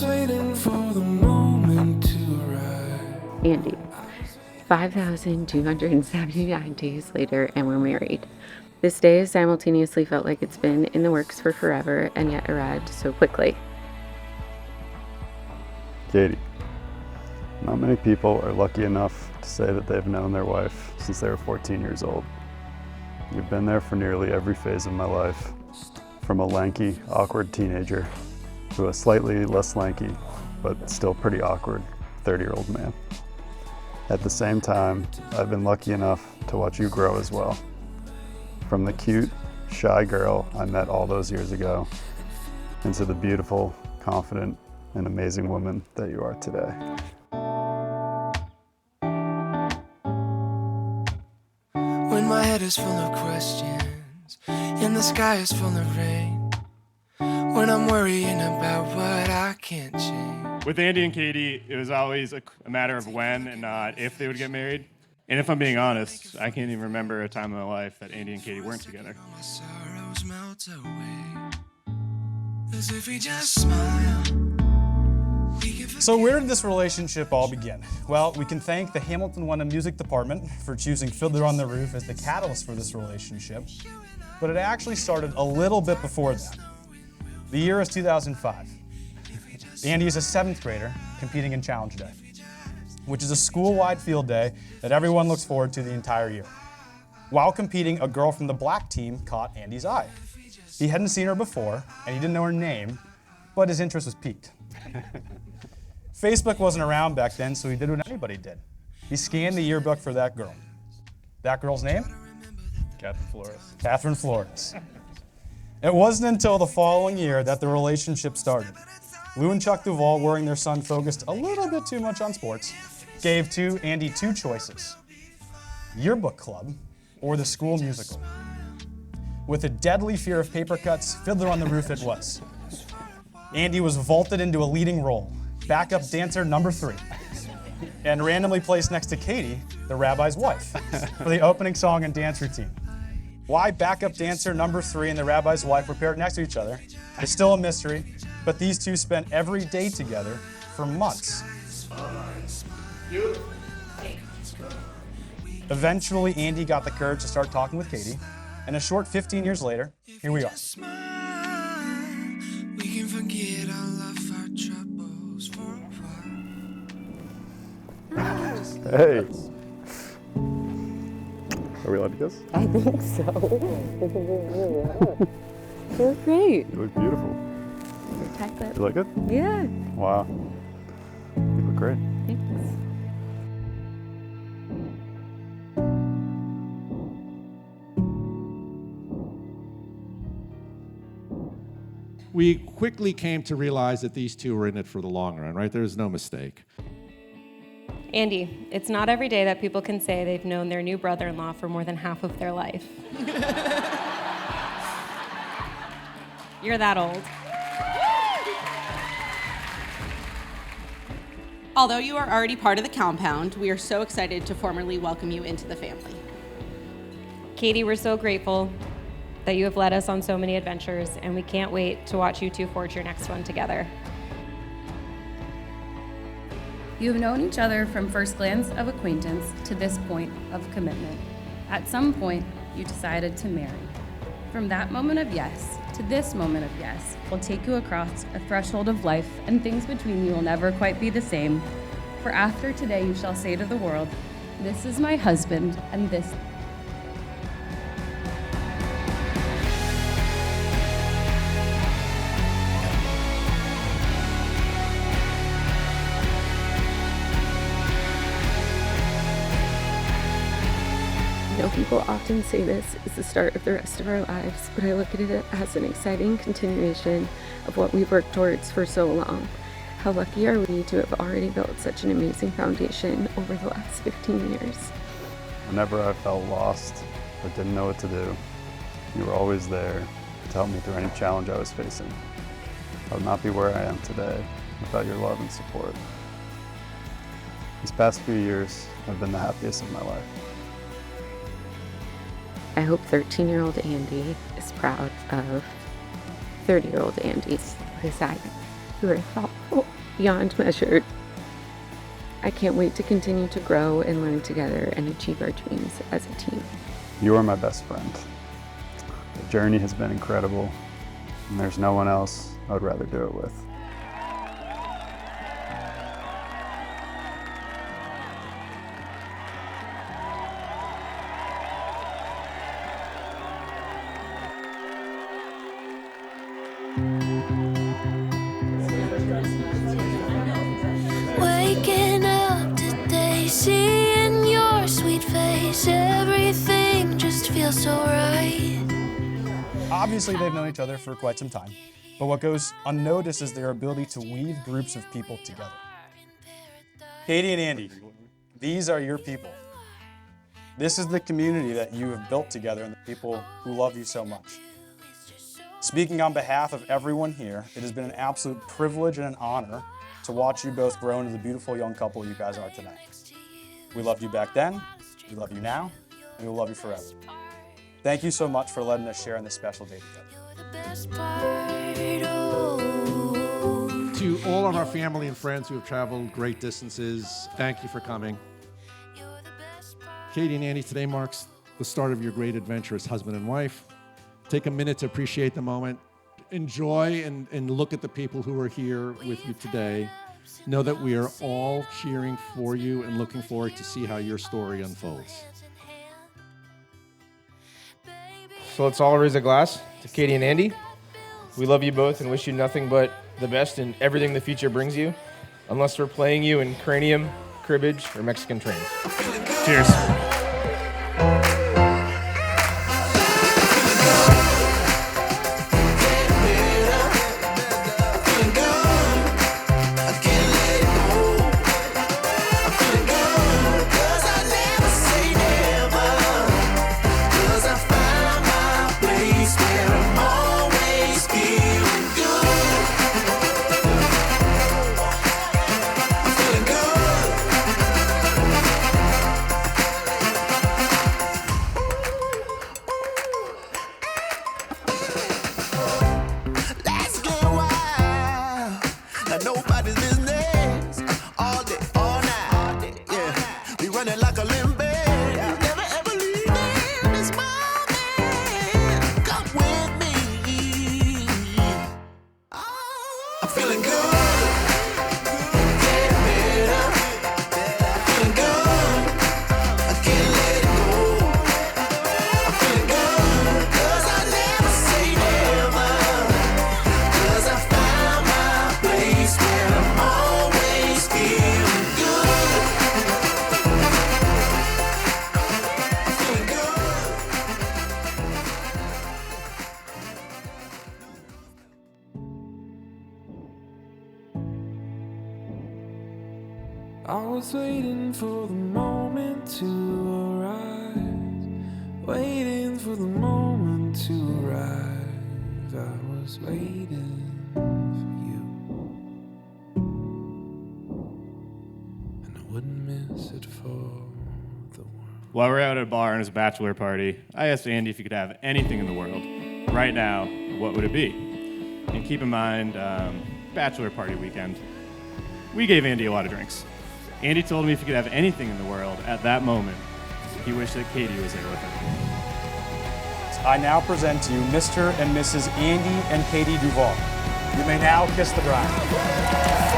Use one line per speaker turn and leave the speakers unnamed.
was waiting for the moment to arrive.
Andy. 5,279 days later, and we're married. This day has simultaneously felt like it's been in the works for forever and yet arrived so quickly.
Katie, not many people are lucky enough to say that they've known their wife since they were 14 years old. You've been there for nearly every phase of my life, from a lanky, awkward teenager to a slightly less lanky, but still pretty awkward 30-year-old man. At the same time, I've been lucky enough to watch you grow as well. From the cute, shy girl I met all those years ago, into the beautiful, confident, and amazing woman that you are today.
When my head is full of questions and the sky is full of rain, when I'm worrying about what I can't change.
With Andy and Katie, it was always a matter of when and not if they would get married. And if I'm being honest, I can't even remember a time in my life that Andy and Katie weren't together.
My sorrows melt away, as if we just smile.
So where did this relationship all begin? Well, we can thank the Hamilton Wenham Music Department for choosing Fiddler on the Roof as the catalyst for this relationship, but it actually started a little bit before that. The year is 2005. Andy is a 7th grader competing in Challenge Day, which is a school-wide field day that everyone looks forward to the entire year. While competing, a girl from the black team caught Andy's eye. He hadn't seen her before, and he didn't know her name, but his interest was piqued. Facebook wasn't around back then, so he did what anybody did. He scanned the yearbook for that girl. That girl's name?
Catherine Flores.
Catherine Flores. It wasn't until the following year that the relationship started. Lou and Chuck Duvall, worrying their son focused a little bit too much on sports, gave Andy two choices: yearbook club or the school musical. With a deadly fear of paper cuts, Fiddler on the Roof it was. Andy was vaulted into a leading role, backup dancer number 3, and randomly placed next to Katie, the rabbi's wife, for the opening song and dance routine. Why backup dancer number 3 and the rabbi's wife were paired next to each other is still a mystery, but these two spent every day together for months. Eventually, Andy got the courage to start talking with Katie, and a short 15 years later, here we are.
We can forget all of our troubles for a while.
Hey. Are we allowed to kiss?
I think so. You look great.
You look beautiful.
Chocolate.
You like it?
Yeah,
Wow. You look great.
thanks.
We quickly came to realize that these two were in it for the long run, right? There's no mistake.
Andy, it's not every day that people can say they've known their new brother-in-law for more than half of their life. You're that old.
Although you are already part of the compound, we are so excited to formally welcome you into the family.
Katie, we're so grateful that you have led us on so many adventures, and we can't wait to watch you two forge your next one together.
You have known each other from first glance of acquaintance to this point of commitment. At some point, you decided to marry. From that moment of yes to this moment of yes will take you across a threshold of life, and things between you will never quite be the same. For after today, you shall say to the world, "This is my husband, and this."
I know people often say this is the start of the rest of our lives, but I look at it as an exciting continuation of what we've worked towards for so long. How lucky are we to have already built such an amazing foundation over the last 15 years?
Whenever I felt lost or didn't know what to do, you were always there to help me through any challenge I was facing. I would not be where I am today without your love and support. These past few years have been the happiest of my life.
I hope 13-year-old Andy is proud of 30-year-old Andy, because I am. You are thoughtful beyond measured. I can't wait to continue to grow and learn together and achieve our dreams as a team.
You are my best friend. The journey has been incredible, and there's no one else I would rather do it with.
Waking up today, seeing your sweet face, everything just feels so right.
Obviously, they've known each other for quite some time, but what goes unnoticed is their ability to weave groups of people together. Katie and Andy, these are your people. This is the community that you have built together and the people who love you so much. Speaking on behalf of everyone here, it has been an absolute privilege and an honor to watch you both grow into the beautiful young couple you guys are today. We loved you back then, we love you now, and we will love you forever. Thank you so much for letting us share in this special day together.
To all of our family and friends who have traveled great distances, thank you for coming. Katie and Andy, today marks the start of your great adventure as husband and wife. Take a minute to appreciate the moment. Enjoy and look at the people who are here with you today. Know that we are all cheering for you and looking forward to see how your story unfolds.
So let's all raise a glass to Katie and Andy. We love you both and wish you nothing but the best in everything the future brings you, unless we're playing you in cranium, cribbage, or Mexican trains.
Cheers.
Nobody's business. All day, all night. Yeah, we running like a limb bed. Never ever leaving this moment. Come with me. I'm feeling good. Getting better. Feeling good. I can't let it go. I'm feeling good. 'Cause I never say never. 'Cause I found my place where I'm always feeling good. Feeling good. I was waiting for the moment to arise, waiting for the moment to arrive. I was waiting for you, and I wouldn't miss it for the world.
While we're out at a bar and his bachelor party, I asked Andy if he could have anything in the world. Right now, what would it be? And keep in mind, bachelor party weekend. We gave Andy a lot of drinks. Andy told me if he could have anything in the world at that moment, he wished that Katie was there with him.
I now present to you Mr. and Mrs. Andy and Katie Duval. You may now kiss the bride.